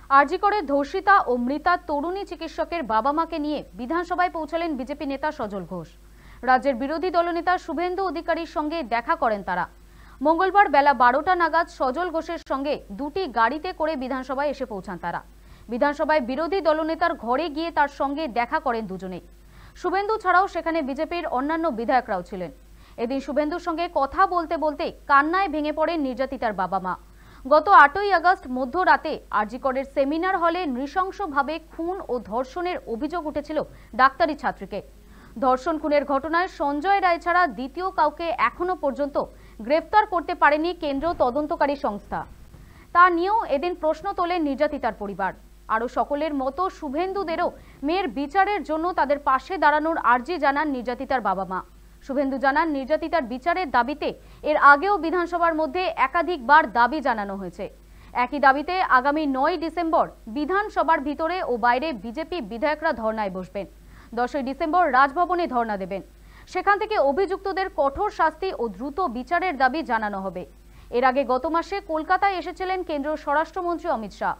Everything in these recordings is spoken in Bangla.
आरजी करे धर्षिता और मृता तरुणी चिकित्सकेर बाबा माके निये विधानसभाय पौंछालेन बीजेपी नेता सजल घोष। राज्येर बिरोधी दलनेता शुभेन्दु अधिकारीर संगे देखा करेन तारा। मंगलवार बेला 12टा नागाद सजल घोषेर संगे दुटी गाड़ीते करे विधानसभाय एसे पौंछान तारा। विधानसभाय बिरोधी दलनेतार घरे गिये तार संगे देखा करेन दुजोनेई। शुभेन्दु छाड़ाओ सेखाने बीजेपिर अन्यान्य विधायकराओ छिलेन। एदिन शुभेन्दुर संगे कथा बोलते बोलते कान्नाय भेंगे पड़ेन निर्यातितार बाबा मा। गत 8 আগস্ট मध्यराते आरजी करेर सेमिनार हले नृशंसभावे खून और धर्षणेर अभियोग उठेछिल डाक्तारी छात्रीके। धर्षण खूनेर घटनाय सञ्जय राय छाड़ा द्वितीय काउके एखोनो पर्यन्त ग्रेफ्तार करते पारेनि केंद्रीय तदन्तकारी संस्था। ता निয়েও एदिन प्रश्न তোলেন निर्यातितार परिवार। आरो सकलेर मतो शुभेन्दुदेরও मेয়ের বিচারের জন্য তাদের পাশে দাঁড়ানোর আর্জি জানান निर्यातितार बाबा मा। शुभेन्दु जानान निर्यातितार বিচারের দাবিতে এর আগেও বিধানসভার মধ্যে একাধিকবার দাবি জানানো হয়েছে। একই দাবিতে আগামী 9 ডিসেম্বর বিধানসভার ভিতরে ও বাইরে বিজেপি বিধায়করা ধর্নায় বসবেন। 10 ডিসেম্বর রাজভবনে ধর্না দেবেন। সেখান থেকে অভিযুক্তদের কঠোর শাস্তি ও দ্রুত বিচারের দাবি জানানো হবে। এর আগে গত মাসে কলকাতায় এসেছিলেন কেন্দ্রীয় স্বরাষ্ট্রমন্ত্রী অমিত শাহ।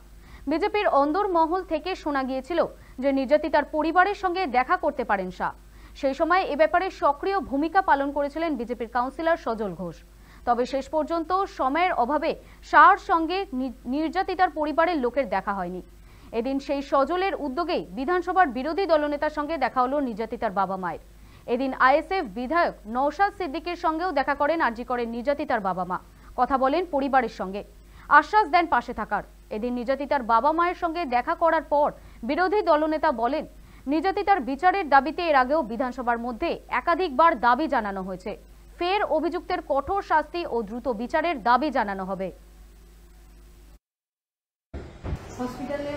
বিজেপির অন্দর মহল থেকে শোনা গিয়েছিল যে निर्यातितार পরিবারের সঙ্গে দেখা করতে পারেন শাহ। সেই সময় এ ব্যাপারে সক্রিয় ভূমিকা পালন করেছিলেন বিজেপির কাউন্সিলর সজল ঘোষ। তবে শেষ পর্যন্ত সময়ের অভাবে শাহর সঙ্গে निर्यातितार পরিবারের লোকের দেখা হয়নি। এদিন সেই সজলের উদ্যোগেই বিধানসভার বিরোধী দলনেতার সঙ্গে দেখা হলো निर्यातितार বাবা মায়ের। এদিন আইএসএফ বিধায়ক নওশাদ সিদ্দিকের সঙ্গেও দেখা করেন আরজি করের निर्यातितार বাবা মা। কথা বলেন পরিবারের সঙ্গে, আশ্বাস দেন পাশে থাকার। এদিন निर्यातितार বাবা মায়ের সঙ্গে দেখা করার পর বিরোধী দলনেতা বলেন निर्यातितार বিচারের দাবিতে এর আগেও বিধানসভার মধ্যে একাধিকবার দাবি জানানো হয়েছে। ফের অভিযুক্তের কঠোর শাস্তি ও দ্রুত বিচারের দাবি জানানো হবে। হসপিটালে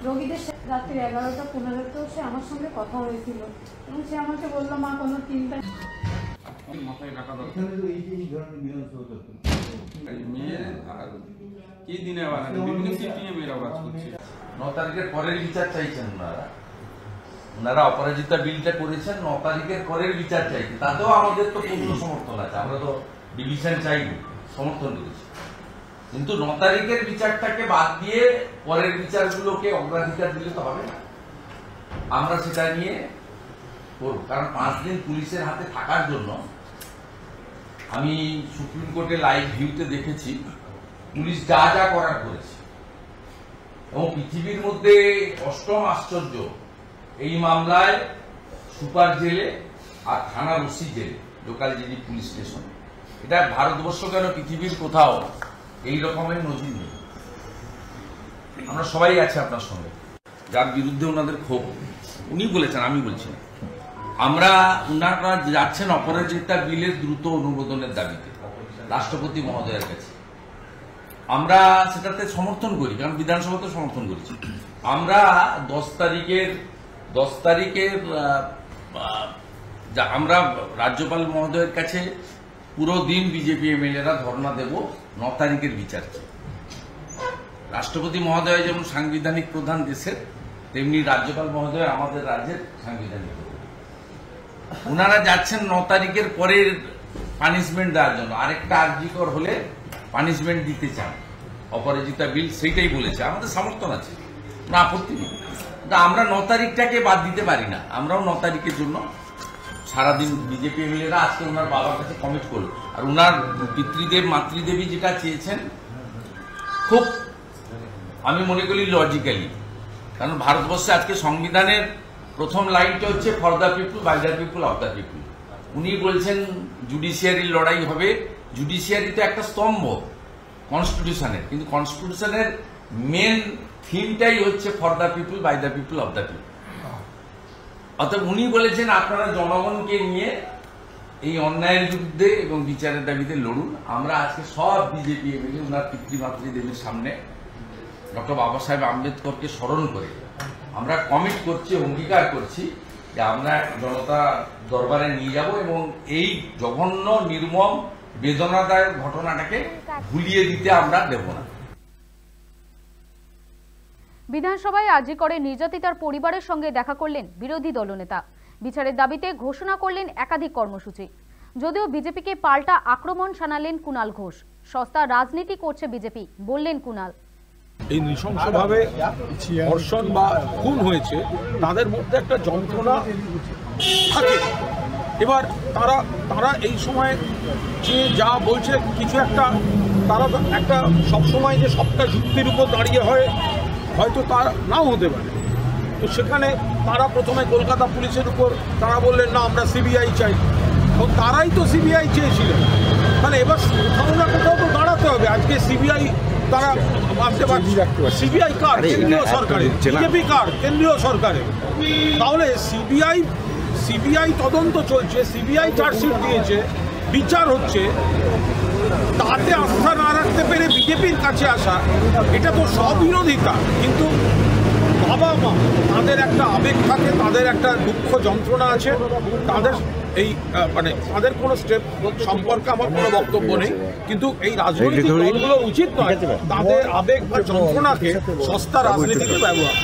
রোগীদের রাত্রি 11টা 15 সে আমার সঙ্গে কথা হয়েছিল এবং সে আমাকে বলল মা কোনো চিন্তা মাথায় রাখা দরকার। কি দিনে আবার বিভিন্ন সিটিয়ে মেয়েরা কাজ করছে। 9 তারিখের পরের বিচার চাইছেন ওনারা অপরাজিতা বিলটা করেছেন 9 তারিখের পরের বিচার চাইছেন। তাতেও আমাদের তো পূর্ণ সমর্থন আছে, আমরা তো ডিভিশন চাইনি, সমর্থন করেছি। কিন্তু 9 তারিখের বিচারটাকে বাদ দিয়ে পরের বিচারগুলোকে অগ্রাধিকার দিলে তো হবে না। আমরা সেটা নিয়ে করব, কারণ 5 দিন পুলিশের হাতে থাকার জন্য আমি সুপ্রিম কোর্টে লাইভ ভিউতে দেখেছি পুলিশ যা যা করার করেছে। এবং পৃথিবীর মধ্যে অষ্টম আশ্চর্য, এই মামলায় সুপার জেলে আর থানার ওসি জেলে, লোকাল জিডি পুলিশ স্টেশন। এটা ভারতবর্ষ কেন পৃথিবীর কোথাও এই রকমের নজির নেই। আমরা সবাই আছি আপনার সঙ্গে, যার বিরুদ্ধে ওনাদের ক্ষোভ উনি বলেছেন, আমি বলছি না। ওনারা যাচ্ছেন অপরাজিতা বিলের দ্রুত অনুমোদনের দাবিতে রাষ্ট্রপতি মহোদয়ের কাছে। আমরা সেটাতে সমর্থন করি, কারণ বিধানসভাতে সমর্থন করেছি। আমরা 10 তারিখের আমরা রাজ্যপাল মহোদয়ের কাছে পুরো দিন বিজেপি এমএলএরা ধর্ণা দেব 9 তারিখের বিচারকে। রাষ্ট্রপতি মহোদয় যেমন সাংবিধানিক প্রধান দেশের, তেমনি রাজ্যপাল মহোদয় আমাদের রাজ্যের সাংবিধানিক প্রধান। ওনারা যাচ্ছেন 9 তারিখের পরের পানিশমেন্ট দেওয়ার জন্য। আরেকটা আরজিকর হলে পানিশমেন্ট দিতে চান অপরাজিতা বিল, সেইটাই বলেছে। আমাদের সমর্থন আছে, না আপত্তি নেই। আমরা 9 তারিখটাকে বাদ দিতে পারি না। আমরাও 9 তারিখের জন্য সারাদিন বিজেপি এমএলএরা আজকে ওনার বাবার কাছে কমিট করল। আর ওনার পিতৃদেব মাতৃদেবী যেটা চেয়েছেন খুব আমি মনে করি লজিক্যালি, কারণ ভারতবর্ষে আজকে সংবিধানের প্রথম লাইনটা হচ্ছে for the people, by the people, of the people. উনি বলছেন জুডিশিয়ারির লড়াই হবে। জুডিশিয়ারি তো একটা স্তম্ভ কনস্টিটিউশনের, কিন্তু কনস্টিটিউশনের মেন থিমটাই হচ্ছে for the people, by the people, of the people. অর্থাৎ উনি বলেছেন আপনারা জনগণকে নিয়ে এই অন্যায়ের বিরুদ্ধে এবং বিচারের দাবিতে লড়ুন। আমরা আজকে সব বিজেপি এমএলএ ওনার পিতৃমাতৃদেবীর সামনে ডক্টর বাবা সাহেব আম্বেদকরকে স্মরণ করে আমরা কমিট করছি, অঙ্গীকার করছি যে আমরা জনতা দরবারে নিয়ে যাব এবং এই জঘন্য নির্মম বেদনাদায়ক ঘটনাটাকে ভুলিয়ে দিতে আমরা দেব না। বিধানসভায় আরজি করে निर्यातितार পরিবারের সঙ্গে দেখা করলেন বিরোধী দলনেতা। বিচারের দাবিতে ঘোষণা করলেন একাধিক কর্মসূচি। যদিও বিজেপিকে পাল্টা আক্রমণ শানালেন কুণাল ঘোষ। সস্তা রাজনীতি করছে বিজেপি বললেন কুণাল। এই নৃশংসভাবে ধর্ষণ বা খুন হয়েছে তাদের মধ্যে একটা যন্ত্রণা থাকে। এবার তারা এই সময় যে যা বলছে কিছু একটা তারা একটা সবসময় যে সবটা যুক্তির উপর দাঁড়িয়ে হয়তো তা নাও হতে পারে। তো সেখানে তারা প্রথমে কলকাতা পুলিশের উপর তারা বললেন না আমরা সিবিআই চাই, তো তারাই তো সিবিআই চেয়েছিলেন। তাহলে এবার কোথাও না কোথাও তো দাঁড়াতে হবে। আজকে সিবিআই তারা ভাবতে পারছি সিবিআই কার? কেন্দ্রীয় সরকারের। বিজেপি কার? কেন্দ্রীয় সরকারের। তাহলে সিবিআই তদন্ত চলছে, সিবিআই চার্জশিট দিয়েছে, বিচার হচ্ছে, তাতে আস্থা না রাখতে পেরে বিজেপির কাছে আসা, এটা তো স্ববিরোধিতা। কিন্তু বাবা মা তাদের একটা আবেগ থাকে, তাদের একটা দুঃখ যন্ত্রণা আছে, তাদের এই মানে তাদের কোনো স্টেপ সম্পর্কে আমার কোনো বক্তব্য নেই। কিন্তু এই রাজনৈতিক দলগুলো উচিত নয় তাদের আবেগ বা যন্ত্রণাকে সস্তা রাজনীতিতে ব্যবহার।